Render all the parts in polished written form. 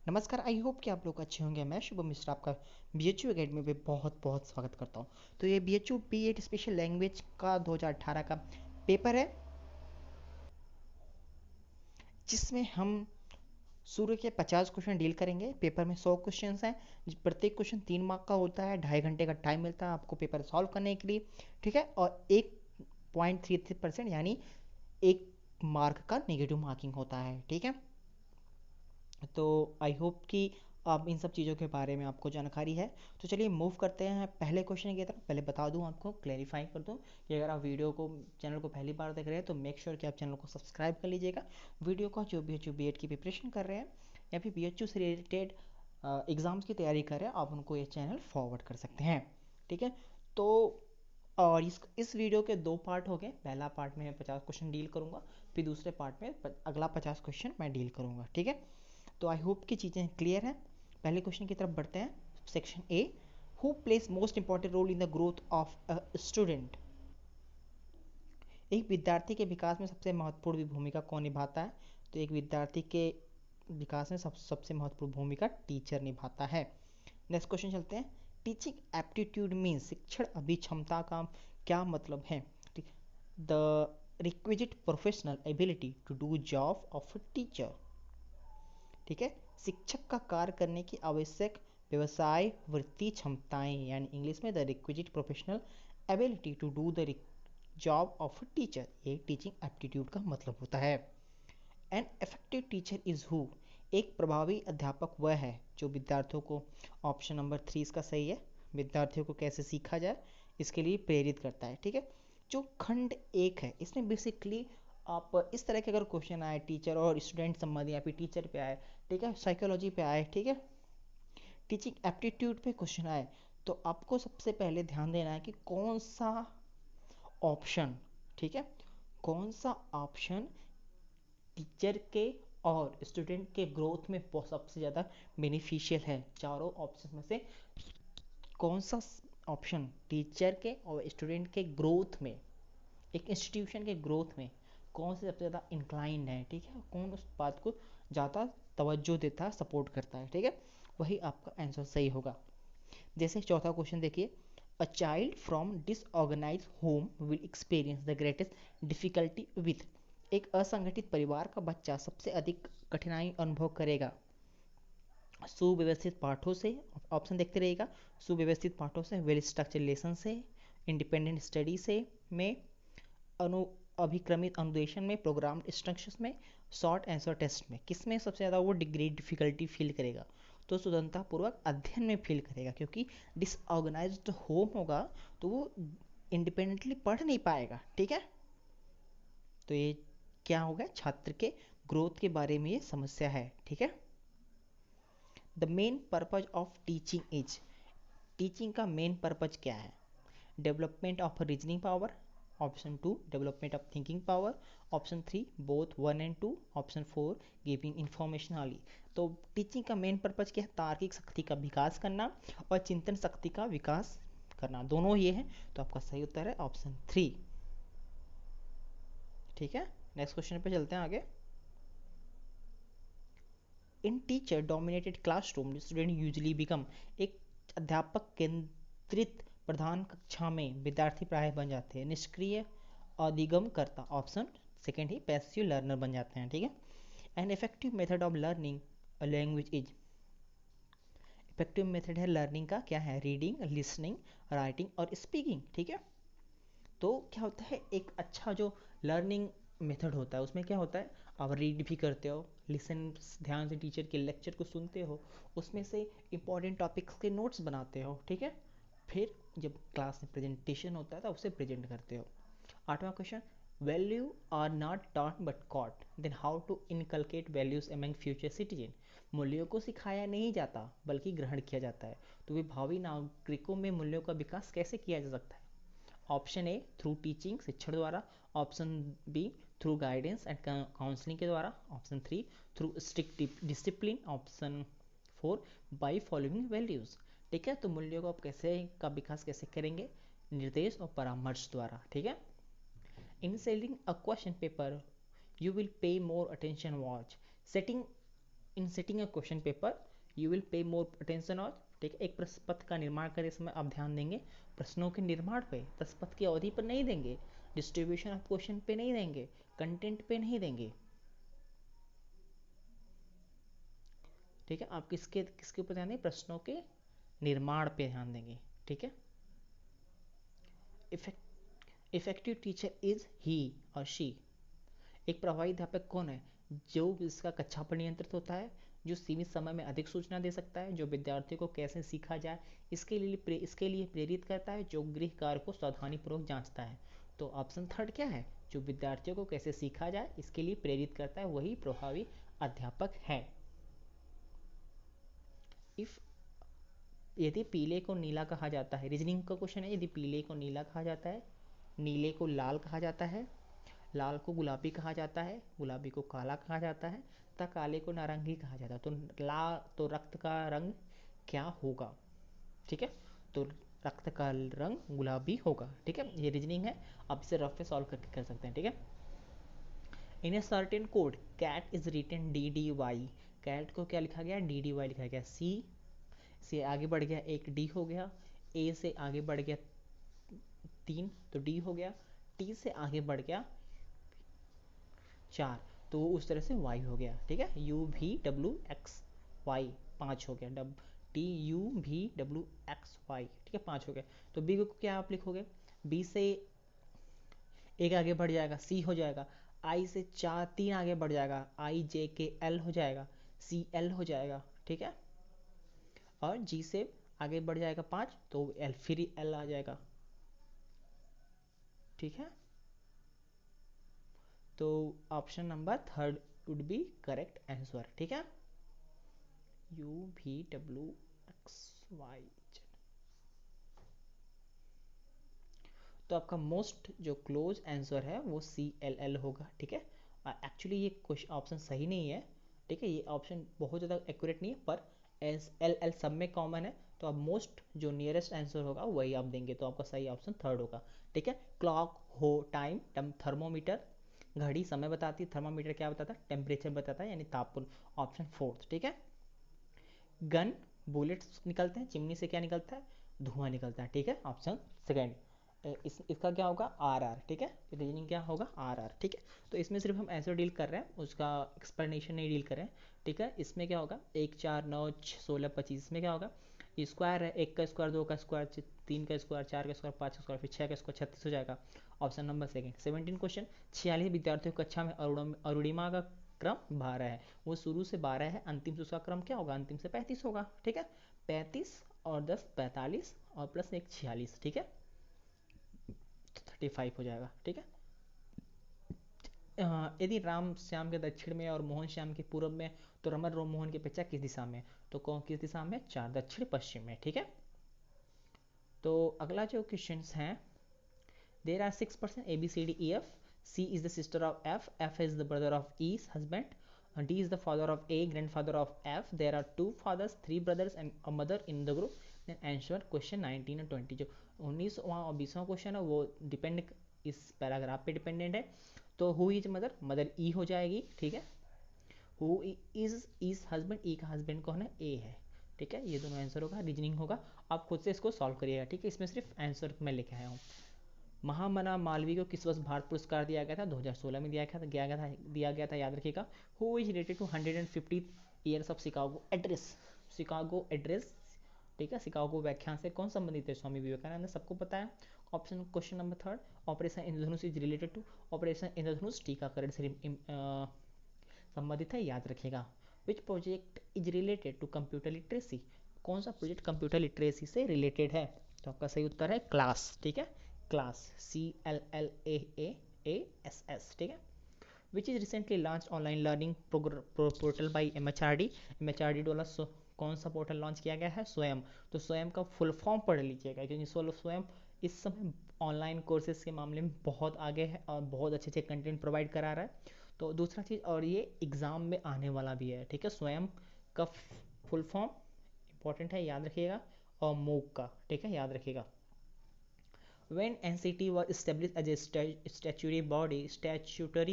नमस्कार। I hope कि आप लोग अच्छे होंगे। मैं शुभम मिश्रा आपका BHU एकेडमी पे बहुत बहुत स्वागत करता हूँ। तो ये BHU B.Ed स्पेशल लैंग्वेज का 2018 का पेपर है, जिसमें हम शुरू के 50 क्वेश्चन डील करेंगे। पेपर में 100 क्वेश्चन हैं, प्रत्येक क्वेश्चन 3 मार्क का होता है। 2.5 घंटे का टाइम मिलता है आपको पेपर सॉल्व करने के लिए, ठीक है। और 1.33% यानी 1 मार्क का नेगेटिव मार्किंग होता है, ठीक है। तो आई होप कि आप इन सब चीज़ों के बारे में आपको जानकारी है। तो चलिए मूव करते हैं पहले क्वेश्चन की तरफ। पहले बता दूं, आपको क्लैरिफाई कर दूं कि अगर आप चैनल को पहली बार देख रहे हैं तो मेक श्योर कि आप चैनल को सब्सक्राइब कर लीजिएगा। वीडियो का जो BHU B.Ed की प्रिपरेशन कर रहे हैं या फिर BHU से रिलेटेड एग्ज़ाम्स की तैयारी कर रहे हैं, आप उनको ये चैनल फॉरवर्ड कर सकते हैं, ठीक है। तो और इस वीडियो के 2 पार्ट हो गए। पहला पार्ट में मैं 50 क्वेश्चन डील करूंगा, फिर दूसरे पार्ट में अगला 50 क्वेश्चन मैं डील करूंगा, ठीक है। तो आई होप कि चीज़ें क्लियर हैं। पहले क्वेश्चन की तरफ बढ़ते हैं। Section A, who place most important role in the growth of a student. एक विद्यार्थी के विकास में सबसे महत्वपूर्ण भूमिका कौन निभाता है? तो एक विद्यार्थी के विकास में सबसे महत्वपूर्ण भूमिका टीचर निभाता है। नेक्स्ट क्वेश्चन चलते हैं। टीचिंग एप्टीट्यूड मीन्स, शिक्षण अभिक्षमता का क्या मतलब है? The requisite professional ability to do job of a teacher, ठीक है। शिक्षक का कार्य करने की आवश्यक व्यवसाय वृत्ति क्षमताएं, यानी इंग्लिश में the requisite professional ability to do the job of a teacher, ये टीचिंग एप्टीट्यूड का मतलब होता है। An effective teacher is who, एक प्रभावी अध्यापक वह है जो विद्यार्थियों को, ऑप्शन नंबर 3 इसका सही है, विद्यार्थियों को कैसे सीखा जाए इसके लिए प्रेरित करता है, ठीक है। जो खंड 1 है इसमें बेसिकली आप इस तरह के अगर क्वेश्चन आए टीचर और स्टूडेंट संबंधी, या फिर टीचर पे आए, ठीक है, साइकोलॉजी पे आए, ठीक है, टीचिंग एप्टीट्यूड पे क्वेश्चन आए, तो आपको सबसे पहले ध्यान देना है कि कौन सा ऑप्शन, ठीक है, कौन सा ऑप्शन टीचर के और स्टूडेंट के ग्रोथ में सबसे ज़्यादा बेनिफिशियल है। चारों ऑप्शन में से कौन सा ऑप्शन टीचर के और स्टूडेंट के ग्रोथ में, एक इंस्टीट्यूशन के ग्रोथ में कौन से सबसे ज़्यादा इंक्लाइंड है, ठीक है, कौन उस बात को ज़्यादा तवज्जो देता है, सपोर्ट करता है, ठीक है, वही आपका आंसर सही होगा। जैसे चौथा क्वेश्चन देखिए, a child from disorganise home will experience the greatest difficulty with, एक असंगठित परिवार का बच्चा सबसे अधिक कठिनाई अनुभव करेगा सुव्यवस्थित पाठों से, ऑप्शन देखते रहिएगा, सुव्यवस्थित पाठों से, वेल स्ट्रक्चर लेसन से, इंडिपेंडेंट स्टडी से, में अनु अभिक्रमित अनुदेशन में, प्रोग्राम इंस्ट्रक्शंस में, शॉर्ट आंसर टेस्ट में, किस में सबसे ज़्यादा वो डिग्री डिफिकल्टी फील करेगा? तो स्वतंत्रतापूर्वक अध्ययन में फील करेगा, क्योंकि डिसऑर्गेनाइज्ड होम होगा तो वो इंडिपेंडेंटली पढ़ नहीं पाएगा, ठीक है। तो ये क्या हो गया, छात्र के ग्रोथ के बारे में ये समस्या है, ठीक है। The main purpose of teaching is, teaching का मेन पर्पज क्या है? Development of reasoning power, option 2 development of thinking power, option 3 both 1 and 2, option 4 giving informationally. तो टीचिंग का मेन पर्पज क्या है? तार्किक शक्ति का विकास करना और चिंतन शक्ति का विकास करना, दोनों ये है। तो आपका सही उत्तर है ऑप्शन 3, ठीक है। नेक्स्ट क्वेश्चन पे चलते हैं आगे। In teacher dominated classroom student usually become, एक अध्यापक केंद्रित प्रधान कक्षा में विद्यार्थी प्राय बन जाते हैं निष्क्रिय अधिगम करता, ऑप्शन सेकेंड ही पैसिव लर्नर बन जाते हैं, ठीक है। An effective method of learning a language is, effective method है लर्निंग का क्या है? रीडिंग, लिसनिंग, राइटिंग और स्पीकिंग, ठीक है। तो क्या होता है, एक अच्छा जो लर्निंग मेथड होता है उसमें क्या होता है, आप रीड भी करते हो, लिसन ध्यान से टीचर के लेक्चर को सुनते हो, उसमें से इंपॉर्टेंट टॉपिक्स के नोट्स बनाते हो, ठीक है। फिर जब क्लास में प्रेजेंटेशन होता है तो उसे प्रेजेंट करते हो। आठवां question, value are not taught but caught, then how to inculcate values among future citizen, मूल्यों को सिखाया नहीं जाता बल्कि ग्रहण किया जाता है, तो वे भावी नागरिकों में मूल्यों का विकास कैसे किया जा सकता है? ऑप्शन ए थ्रू टीचिंग, शिक्षण द्वारा, option B through guidance and counselling के द्वारा, option 3 through strict discipline, option 4 by following values, ठीक है। तो मूल्यों को आप कैसे का विकास कैसे करेंगे? निर्देश और परामर्श द्वारा, ठीक है। In selling a question paper you will pay more attention watch, setting in setting a question paper you will pay more attention on, ठीक है, एक प्रश्न पत्र का निर्माण करते समय आप ध्यान देंगे प्रश्नों के निर्माण पे, प्रश्न पत्र की अवधि पर नहीं देंगे, डिस्ट्रीब्यूशन ऑफ क्वेश्चन पे नहीं देंगे, कंटेंट पे नहीं देंगे, ठीक है। आप किसके किसके ऊपर ध्यान देंगे, प्रश्नों के निर्माण पे ध्यान देंगे, ठीक है। इफेक्टिव टीचर इज ही और शी, एक प्रभावी अध्यापक कौन है, जो इसका कक्षा पर नियंत्रित होता है, जो सीमित समय में अधिक सूचना दे सकता है, जो विद्यार्थियों को कैसे सीखा जाए इसके लिए प्रेरित करता है, जो गृह कार्य को सावधानीपूर्वक जांचता है। तो ऑप्शन थर्ड क्या है, जो विद्यार्थियों को कैसे सीखा जाए इसके लिए प्रेरित करता है, वही प्रभावी अध्यापक है। इफ यदि पीले को नीला कहा जाता है, रीजनिंग का क्वेश्चन है, यदि पीले को नीला कहा जाता है, नीले को लाल कहा जाता है, लाल को गुलाबी कहा जाता है, गुलाबी को काला कहा जाता है, तथा काले को नारंगी कहा जाता है, तो रक्त का रंग क्या होगा, ठीक है। तो रक्त का रंग गुलाबी होगा, ठीक है। ये रीजनिंग है, आप इसे रफ में सॉल्व करके कर सकते हैं, ठीक है। In a certain code cat is written D D Y, cat को क्या लिखा गया, डी डी वाई लिखा गया, सी से आगे बढ़ गया एक डी हो गया, ए से आगे बढ़ गया 3 तो डी हो गया, टी से आगे बढ़ गया 4 तो उस तरह से y हो गया, ठीक है। u v w x y 5 हो गया, डब T U V W X Y, ठीक है, 5 हो गया। तो b को क्या आप लिखोगे, b से एक आगे बढ़ जाएगा c हो जाएगा, i से 3 आगे बढ़ जाएगा, i j के l हो जाएगा, c l हो जाएगा, ठीक है। और g से आगे बढ़ जाएगा 5 तो l फिर l आ जाएगा, ठीक है। तो option number third would be correct answer, ठीक है। U V W X Y, तो आपका मोस्ट जो क्लोज आंसर है वो सी एल एल होगा, ठीक है। एक्चुअली ये क्वेश्चन ऑप्शन सही नहीं है, ठीक है, ये ऑप्शन बहुत ज़्यादा एक्यूरेट नहीं है, पर एस एल एल सब में कॉमन है, तो आप मोस्ट जो नियरेस्ट आंसर होगा वही आप देंगे, तो आपका सही ऑप्शन थर्ड होगा, ठीक है। क्लॉक हो टाइम, थर्मोमीटर घड़ी समय बताती है, थर्मामीटर क्या बताता है, टेम्परेचर बताता है, यानी तापमान, ऑप्शन फोर्थ, ठीक है। गन बुलेट्स निकलते हैं, चिमनी से क्या निकलता है, धुआं निकलता है, ठीक है, ऑप्शन सेकेंड। इसका क्या होगा, आर आर, ठीक है, रीजनिंग क्या होगा, आर आर, ठीक है। तो इसमें सिर्फ हम ऐसे डील कर रहे हैं, उसका एक्सप्लेनेशन नहीं डील कर रहे हैं, ठीक है। इसमें क्या होगा, 1 4 9 16 25, इसमें क्या होगा, स्क्वायर है, 1 का स्क्वायर, 2 का स्क्वायर, 3 का स्क्वायर, 4 का स्क्वायर, 5 का स्क्वायर, फिर 6 का स्क्वायर, 36 हो जाएगा, ऑप्शन नंबर सेकंड। 17 क्वेश्चन, 46 विद्यार्थियों की कक्षा में अरुणिमा का क्रम 12 है, वो शुरू से 12 है, अंतिम से उसका क्रम क्या होगा, अंतिम से 35 होगा, ठीक है। 35 और 10 45 और प्लस 1 46, ठीक है, 35 हो जाएगा, ठीक है। यदि राम श्याम के दक्षिण में और मोहन श्याम के पूर्व में, तो रमन रोम मोहन की अपेक्षा किस दिशा में, तो कौन किस दिशा में, 4 दक्षिण पश्चिम में, ठीक है। तो अगला जो क्वेश्चन है, there are 6% A B C D E F, C is the sister of F, F is the brother of E's husband, D is the father of A, grandfather of F, there are 2 fathers 3 brothers and a mother in the group, then answer question 19 और 20। जो 19वां और 20वां question है वो depend इस paragraph पे dependent है, तो who is mother, mother ई हो जाएगी, ठीक है। हु इज हस्बैंड, ई का हस्बैंड कौन है, ए है, ठीक है। ये दोनों आंसर होगा, रीजनिंग होगा, आप खुद से इसको सॉल्व करिएगा, ठीक है। इसमें सिर्फ आंसर मैं लेके आया हूँ। महामना मालवीय को किस वर्ष भारत पुरस्कार दिया गया था, 2016 में दिया गया था, याद रखिएगा। Who is related to 150 years of Chicago address, Chicago address, ठीक है, शिकागो व्याख्यान से कौन संबंधित है, स्वामी विवेकानंद, सबको पता है। Option question number third, operation Indradhanush is related to, operation Indradhanush टीकाकरण से संबंधित है, याद रखिएगा। Which project is related to computer literacy, कौन सा प्रोजेक्ट कंप्यूटर लिटरेसी से रिलेटेड है, तो आपका सही उत्तर है क्लास, ठीक है, क्लास, CLLAAASS, ठीक है। Which is recently launch online learning portal by MHRD, MHRD द्वारा कौन सा पोर्टल लॉन्च किया गया है, स्वयं, तो स्वयं का फुल फॉर्म पढ़ लीजिएगा, क्योंकि स्वयं इस समय ऑनलाइन कोर्सेज के मामले में बहुत आगे है और बहुत अच्छे अच्छे कंटेंट प्रोवाइड करा रहा है। तो दूसरा चीज़, और ये एग्ज़ाम में आने वाला भी है, ठीक है, स्वयं का फुल फॉर्म इंपॉर्टेंट है, याद रखिएगा, और मूक का, ठीक है, याद रखिएगा। When NCT was established as a statutory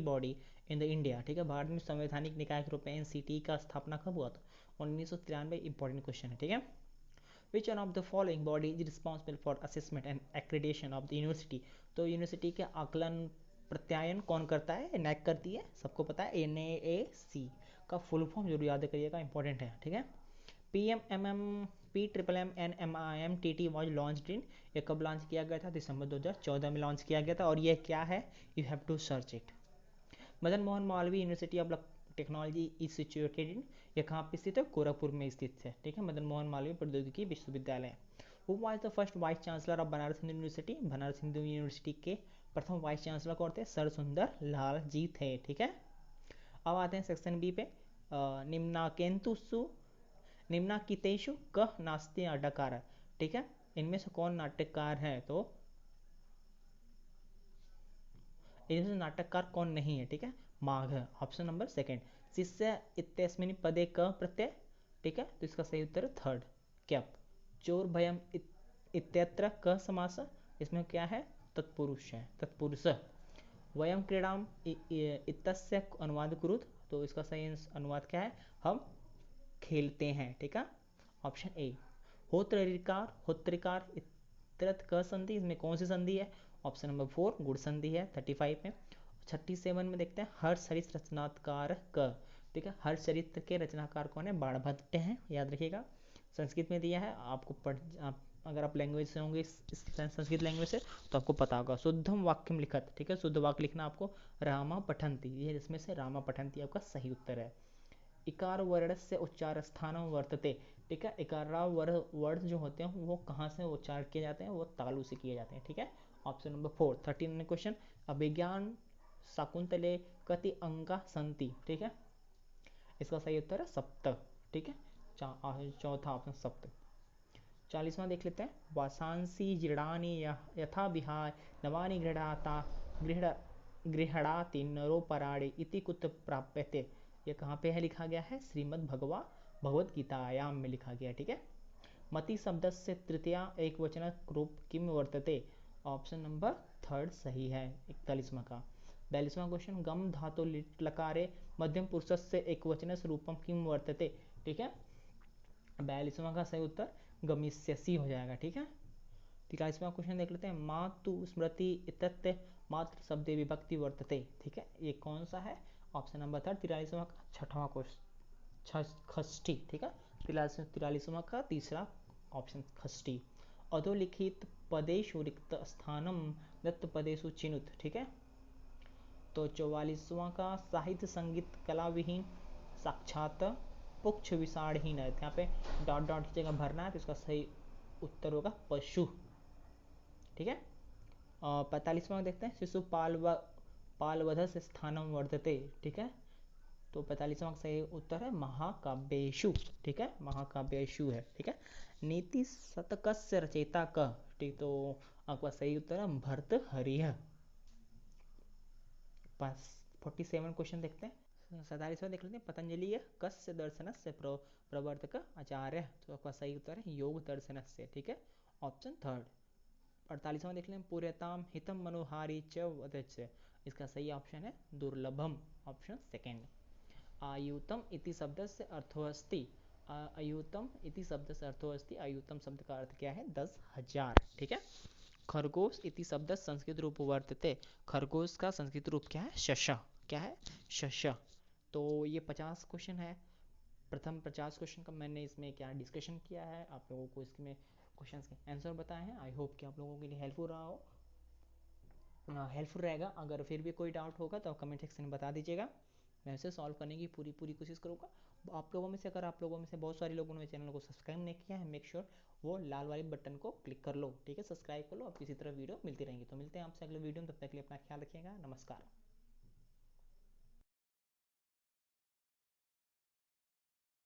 body in the India, ठीक है। भारत में संवैधानिक निकाय के रूप में एनसीटी का स्थापना कब हुआ था? 1993। इंपॉर्टेंट क्वेश्चन है, ठीक है। Which one of the following body is responsible for assessment and accreditation of the university? तो यूनिवर्सिटी के आकलन प्रत्यायन कौन करता है? नैक करती है, सबको पता है। NAAC का फुल फॉर्म जरूर याद करिएगा, इंपॉर्टेंट है, ठीक है। PMMM वॉज लॉन्च इन, ये कब लॉन्च किया गया था? दिसंबर 2014 में लॉन्च किया गया था। और ये क्या है? You have to search it. Madan Mohan Malaviya university of technology is situated in, ये कहाँ पे स्थित है? गोरखपुर में स्थित है, ठीक है। मदन मोहन मालवीय प्रौद्योगिकी विश्वविद्यालय। Who was the first vice chancellor of Banaras Hindu university? Banaras Hindu university के प्रथम वाइस चांसलर कौन थे? सर सुंदर लाल जी थे, ठीक है। अब आते हैं सेक्शन बी पे। निम्नाकितेषु कः नास्ति नाटककार, ठीक है। इनमें से कौन नाटककार है? तो इनमें से नाटककार कौन नहीं है, ठीक है? माघ, ऑप्शन नंबर सेकंड। शिष्य इत्यस्मिन् पदे क प्रत्यय, ठीक है, तो इसका सही उत्तर है थर्ड, क्यप। चोर भयम इत्यत्र क समास, इसमें क्या है? तत्पुरुष है, तत्पुरुष। वयम क्रीडाम इत्यस्य अनुवाद कुरुत, तो इसका सही अनुवाद क्या है? हम खेलते हैं, ठीक है, ऑप्शन ए। होत्रिकार इत्यर्थ क संधि, इसमें कौन सी संधि है? ऑप्शन नंबर 4 गुण संधि है 35 में। 37 में देखते हैं हर्षचरित रचनाकार क, ठीक है। हर्षचरित्र के रचनाकार कौन है? बाणभट्ट हैं, याद रखिएगा। संस्कृत में दिया है आपको, अगर आप लैंग्वेज से होंगे संस्कृत लैंग्वेज से तो आपको पता होगा। शुद्धम वाक्यम लिखत, ठीक है, शुद्ध वाक्य लिखना आपको। रामा पठंती, ये इसमें से रामा पठंती आपका सही उत्तर है। इकार वर्ण से उच्चार स्थानम वर्तते, ठीक है। इकारा वर्ण जो होते हैं वो कहाँ से उच्चार किए जाते हैं? वो तालु से किए जाते हैं, ठीक है, ऑप्शन नंबर 4। 13 क्वेश्चन। अभिज्ञान शाकुंतले कति अंगा संति, ठीक है, इसका सही उत्तर है सप्त, ठीक है, चौथा ऑप्शन सप्त। 40वां देख लेते हैं। वासांसी जीर्णानि यथा विहाय नवानि गृहणाति नरोपराणि इति कुत प्राप्यते, ये कहाँ पे है लिखा गया है? श्रीमद् भगवद गीतायाम में लिखा गया, ठीक है। मति शब्द से तृतीया एक वचन रूप किम वर्तते, ऑप्शन नंबर थर्ड सही है, 41वां का। 42वां क्वेश्चन। गम धातु लिट लकारे मध्यम पुरुष से एक वचन रूपम किम वर्तते, ठीक है। 42वां का सही उत्तर गमिष्यसि हो जाएगा, ठीक है। 43वां क्वेश्चन देख लेते हैं। मातु स्मृति इत्यत्र मात्र शब्दे विभक्ति वर्तते, ठीक है, ये कौन सा है? Option number third. 43वां का छठवां क्वेश्चन खष्टी, ठीक है। 43वां का तीसरा ऑप्शन खष्टी। अधोलिखित पदेषु रिक्त स्थानम दत्त पदेषु चिनुत, ठीक है। तो 44वां का साहित्य संगीत कला विहीन साक्षात पुक्ष विषाणहीन है, यहाँ पे डॉट डॉट की जगह भरना है, तो इसका सही उत्तर होगा पशु, ठीक है। 45वां देखते हैं। शिशु पालवध से स्थानम वर्धते, ठीक है, तो 45वां का सही उत्तर है महाकाव्येषु, ठीक है, महाकाव्येषु है, ठीक है। नीति शतकस्य रचयिता क, ठीक, तो आपका सही उत्तर है भर्तृहरिः। 47 क्वेश्चन देखते हैं। 47वां देख लेते हैं। पतंजलि कस्य दर्शनस्य प्रवर्तक आचार्य, तो आपका सही उत्तर है योग दर्शनस्य, ठीक है, ऑप्शन थर्ड। 48वां देख लें। पूर्यताम हितम मनोहारी च वदच्च, इसका सही ऑप्शन है दुर्लभम, ऑप्शन सेकेंड। आयुतम इति शब्द से अर्थो अस्ति, आयुतम इति शब्द से अर्थो अस्ति, आयुतम शब्द का अर्थ क्या है? 10,000, ठीक है। खरगोश इति शब्द संस्कृत रूप वर्तते, खरगोश का संस्कृत रूप क्या है? शश, क्या है? शश। तो ये 50 क्वेश्चन है। प्रथम 50 क्वेश्चन का मैंने इसमें क्या डिस्कशन किया है, आप लोगों को इसमें क्वेश्चंस के आंसर बताए हैं। आई होप कि आप लोगों के लिए हेल्पफुल रहा हो, हेल्पफुल रहेगा। अगर फिर भी कोई डाउट होगा तो कमेंट सेक्शन में बता दीजिएगा, मैं उसे सॉल्व करने की पूरी कोशिश करूँगा। आप लोगों में से बहुत सारे लोगों ने चैनल को सब्सक्राइब नहीं किया है, मेक श्योर वो लाल वाले बटन को क्लिक कर लो, ठीक है, सब्सक्राइब कर लो। अब किसी तरह वीडियो मिलती रहेंगी। तो मिलते हैं आपसे अगले वीडियो में, तब तक के लिए अपना ख्याल रखिएगा, नमस्कार।